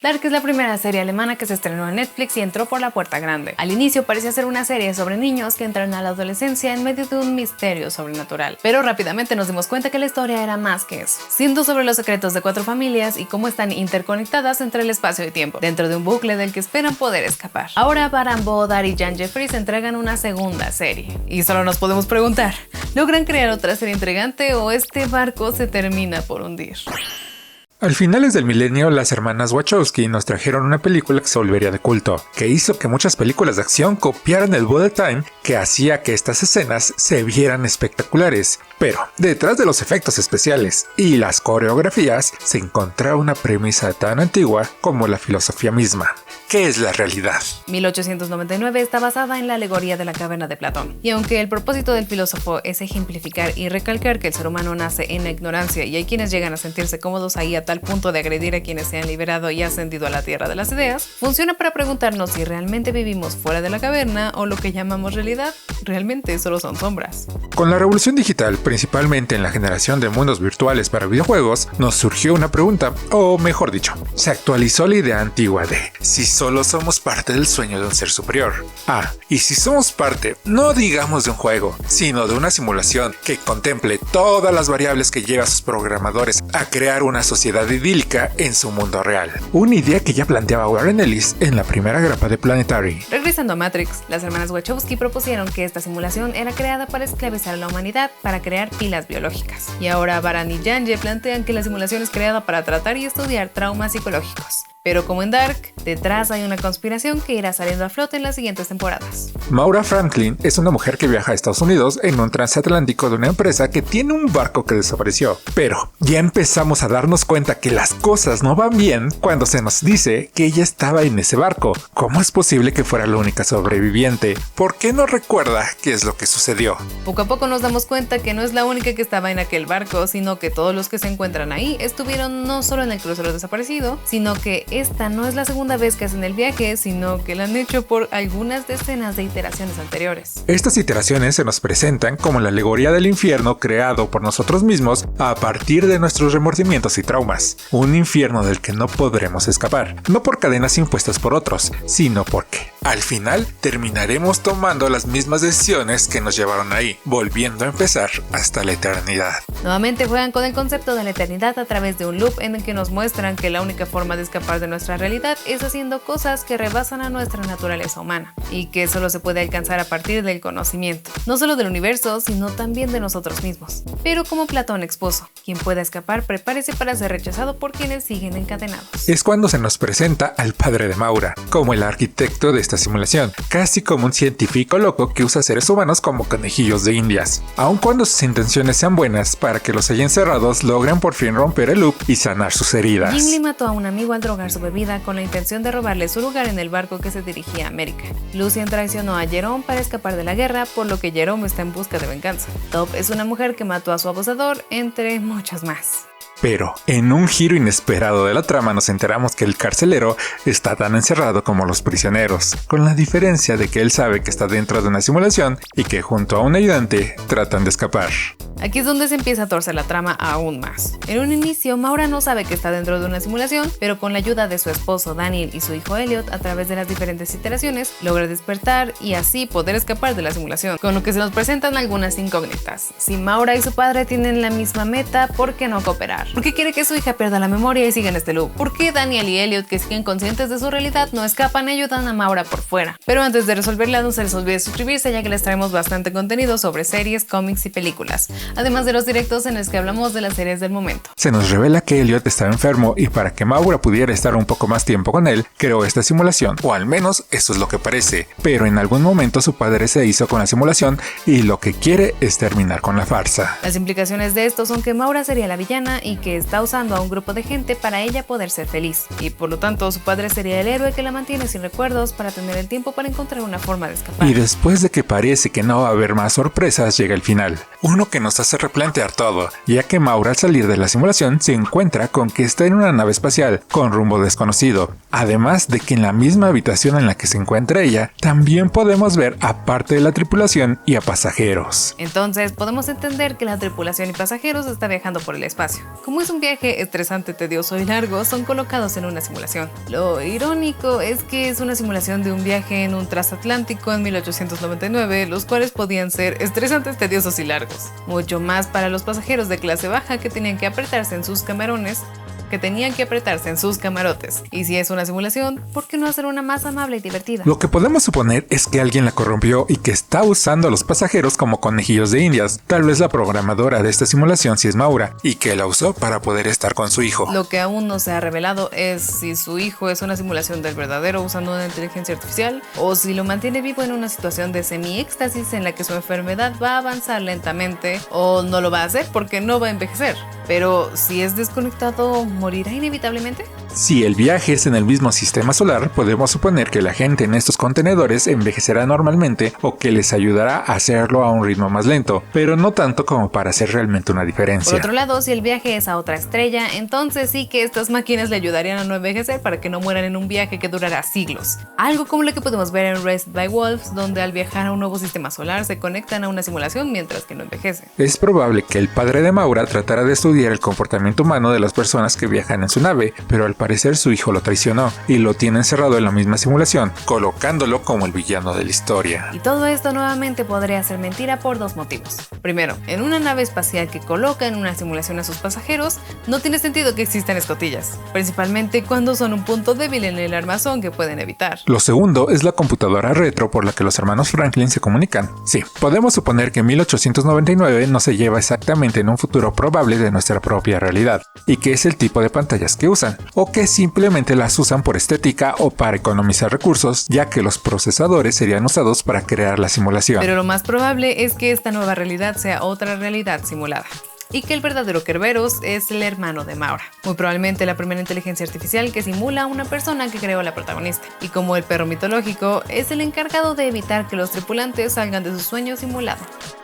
Dark es la primera serie alemana que se estrenó en Netflix y entró por la puerta grande. Al inicio parecía ser una serie sobre niños que entran a la adolescencia en medio de un misterio sobrenatural, pero rápidamente nos dimos cuenta que la historia era más que eso, siendo sobre los secretos de 4 familias y cómo están interconectadas entre el espacio y tiempo, dentro de un bucle del que esperan poder escapar. Ahora Baran Bodar y Jan Jeffries entregan una segunda serie, y solo nos podemos preguntar, ¿logran crear otra serie intrigante o este barco se termina por hundir? Al finales del milenio, las hermanas Wachowski nos trajeron una película que se volvería de culto, que hizo que muchas películas de acción copiaran el bullet time que hacía que estas escenas se vieran espectaculares. Pero detrás de los efectos especiales y las coreografías se encontraba una premisa tan antigua como la filosofía misma. ¿Qué es la realidad? 1899 está basada en la alegoría de la caverna de Platón, y aunque el propósito del filósofo es ejemplificar y recalcar que el ser humano nace en la ignorancia y hay quienes llegan a sentirse cómodos ahí a tal punto de agredir a quienes se han liberado y ascendido a la tierra de las ideas, funciona para preguntarnos si realmente vivimos fuera de la caverna o lo que llamamos realidad realmente solo son sombras. Con la revolución digital, principalmente en la generación de mundos virtuales para videojuegos, nos surgió una pregunta, o mejor dicho, se actualizó la idea antigua de si solo somos parte del sueño de un ser superior. Y si somos parte, no digamos de un juego, sino de una simulación que contemple todas las variables que lleva a sus programadores a crear una sociedad idílica en su mundo real. Una idea que ya planteaba Warren Ellis en la primera grapa de Planetary. Regresando a Matrix, las hermanas Wachowski propusieron que esta simulación era creada para esclavizar a la humanidad para crear pilas biológicas. Y ahora Baran y Janje plantean que la simulación es creada para tratar y estudiar traumas psicológicos. Pero como en Dark, detrás hay una conspiración que irá saliendo a flote en las siguientes temporadas. Maura Franklin es una mujer que viaja a Estados Unidos en un transatlántico de una empresa que tiene un barco que desapareció. Pero ya empezamos a darnos cuenta que las cosas no van bien cuando se nos dice que ella estaba en ese barco. ¿Cómo es posible que fuera la única sobreviviente? ¿Por qué no recuerda qué es lo que sucedió? Poco a poco nos damos cuenta que no es la única que estaba en aquel barco, sino que todos los que se encuentran ahí estuvieron no solo en el crucero desaparecido, sino que esta no es la segunda vez que hacen el viaje, sino que lo han hecho por algunas decenas de iteraciones anteriores. Estas iteraciones se nos presentan como la alegoría del infierno creado por nosotros mismos a partir de nuestros remordimientos y traumas. Un infierno del que no podremos escapar, no por cadenas impuestas por otros, sino porque, al final, terminaremos tomando las mismas decisiones que nos llevaron ahí, volviendo a empezar hasta la eternidad. Nuevamente juegan con el concepto de la eternidad a través de un loop en el que nos muestran que la única forma de escapar de nuestra realidad es haciendo cosas que rebasan a nuestra naturaleza humana y que solo se puede alcanzar a partir del conocimiento, no solo del universo, sino también de nosotros mismos. Pero como Platón expuso, quien pueda escapar prepárese para ser rechazado por quienes siguen encadenados. Es cuando se nos presenta al padre de Maura, como el arquitecto de esta simulación, casi como un científico loco que usa seres humanos como conejillos de indias, aun cuando sus intenciones sean buenas para que los haya encerrados logran por fin romper el loop y sanar sus heridas. Gimli mató a un amigo al drogar su bebida con la intención de robarle su lugar en el barco que se dirigía a América. Lucien traicionó a Jerome para escapar de la guerra, por lo que Jerome está en busca de venganza. Top es una mujer que mató a su abusador, entre muchas más. Pero, en un giro inesperado de la trama nos enteramos que el carcelero está tan encerrado como los prisioneros, con la diferencia de que él sabe que está dentro de una simulación y que junto a un ayudante tratan de escapar. Aquí es donde se empieza a torcer la trama aún más. En un inicio, Maura no sabe que está dentro de una simulación, pero con la ayuda de su esposo Daniel y su hijo Elliot, a través de las diferentes iteraciones, logra despertar y así poder escapar de la simulación, con lo que se nos presentan algunas incógnitas. Si Maura y su padre tienen la misma meta, ¿por qué no cooperar? ¿Por qué quiere que su hija pierda la memoria y siga en este loop? ¿Por qué Daniel y Elliot, que siguen conscientes de su realidad, no escapan y ayudan a Maura por fuera? Pero antes de resolverla, no se les olvide suscribirse, ya que les traemos bastante contenido sobre series, cómics y películas, además de los directos en los que hablamos de las series del momento. Se nos revela que Elliot estaba enfermo y para que Maura pudiera estar un poco más tiempo con él, creó esta simulación, o al menos eso es lo que parece, pero en algún momento su padre se hizo con la simulación y lo que quiere es terminar con la farsa. Las implicaciones de esto son que Maura sería la villana y que está usando a un grupo de gente para ella poder ser feliz, y por lo tanto su padre sería el héroe que la mantiene sin recuerdos para tener el tiempo para encontrar una forma de escapar. Y después de que parece que no va a haber más sorpresas, llega el final, uno que nos hace replantear todo, ya que Maura al salir de la simulación se encuentra con que está en una nave espacial con rumbo desconocido Además de que en la misma habitación en la que se encuentra ella, también podemos ver a parte de la tripulación y a pasajeros. Entonces podemos entender que la tripulación y pasajeros está viajando por el espacio. Como es un viaje estresante, tedioso y largo, son colocados en una simulación. Lo irónico es que es una simulación de un viaje en un transatlántico en 1899, los cuales podían ser estresantes, tediosos y largos. Mucho más para los pasajeros de clase baja que tenían que apretarse en sus camarotes. Y si es una simulación, ¿por qué no hacer una más amable y divertida? Lo que podemos suponer es que alguien la corrompió y que está usando a los pasajeros como conejillos de indias. Tal vez la programadora de esta simulación sí es Maura, y que la usó para poder estar con su hijo. Lo que aún no se ha revelado es si su hijo es una simulación del verdadero usando una inteligencia artificial, o si lo mantiene vivo en una situación de semi-éxtasis en la que su enfermedad va a avanzar lentamente, o no lo va a hacer porque no va a envejecer. Pero si es desconectado, ¿morirá inevitablemente? Si el viaje es en el mismo sistema solar, podemos suponer que la gente en estos contenedores envejecerá normalmente o que les ayudará a hacerlo a un ritmo más lento, pero no tanto como para hacer realmente una diferencia. Por otro lado, si el viaje es a otra estrella, entonces sí que estas máquinas le ayudarían a no envejecer para que no mueran en un viaje que durará siglos. Algo como lo que podemos ver en Raised by Wolves, donde al viajar a un nuevo sistema solar se conectan a una simulación mientras que no envejecen. Es probable que el padre de Maura tratara de estudiar el comportamiento humano de las personas que viajan en su nave, pero al parecer su hijo lo traicionó y lo tiene encerrado en la misma simulación, colocándolo como el villano de la historia. Y todo esto nuevamente podría ser mentira por dos motivos. Primero, en una nave espacial que coloca en una simulación a sus pasajeros, no tiene sentido que existan escotillas, principalmente cuando son un punto débil en el armazón que pueden evitar. Lo segundo es la computadora retro por la que los hermanos Franklin se comunican. Sí, podemos suponer que 1899 no se lleva exactamente en un futuro probable de nuestra propia realidad, y que es el tipo de pantallas que usan, o que simplemente las usan por estética o para economizar recursos, ya que los procesadores serían usados para crear la simulación. Pero lo más probable es que esta nueva realidad sea otra realidad simulada, y que el verdadero Kerberos es el hermano de Maura, muy probablemente la primera inteligencia artificial que simula a una persona que creó a la protagonista, y como el perro mitológico, es el encargado de evitar que los tripulantes salgan de su sueño simulado.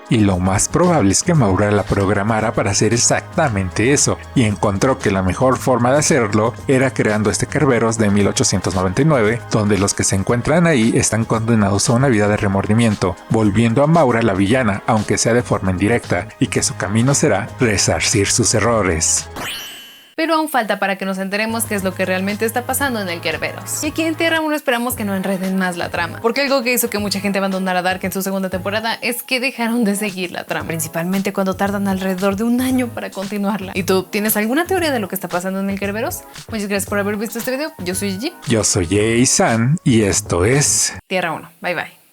Y lo más probable es que Maura la programara para hacer exactamente eso, y encontró que la mejor forma de hacerlo era creando este Kerberos de 1899, donde los que se encuentran ahí están condenados a una vida de remordimiento, volviendo a Maura la villana, aunque sea de forma indirecta, y que su camino será resarcir sus errores. Pero aún falta para que nos enteremos qué es lo que realmente está pasando en el Kerberos. Y aquí en Tierra aún esperamos que no enreden más la trama, porque algo que hizo que mucha gente abandonara Dark en su segunda temporada es que dejaron de seguir la trama, principalmente cuando tardan alrededor de un año para continuarla. ¿Y tú tienes alguna teoría de lo que está pasando en el Kerberos? Muchas gracias por haber visto este video. Yo soy Gigi. Yo soy Jay San y esto es Tierra 1. Bye bye.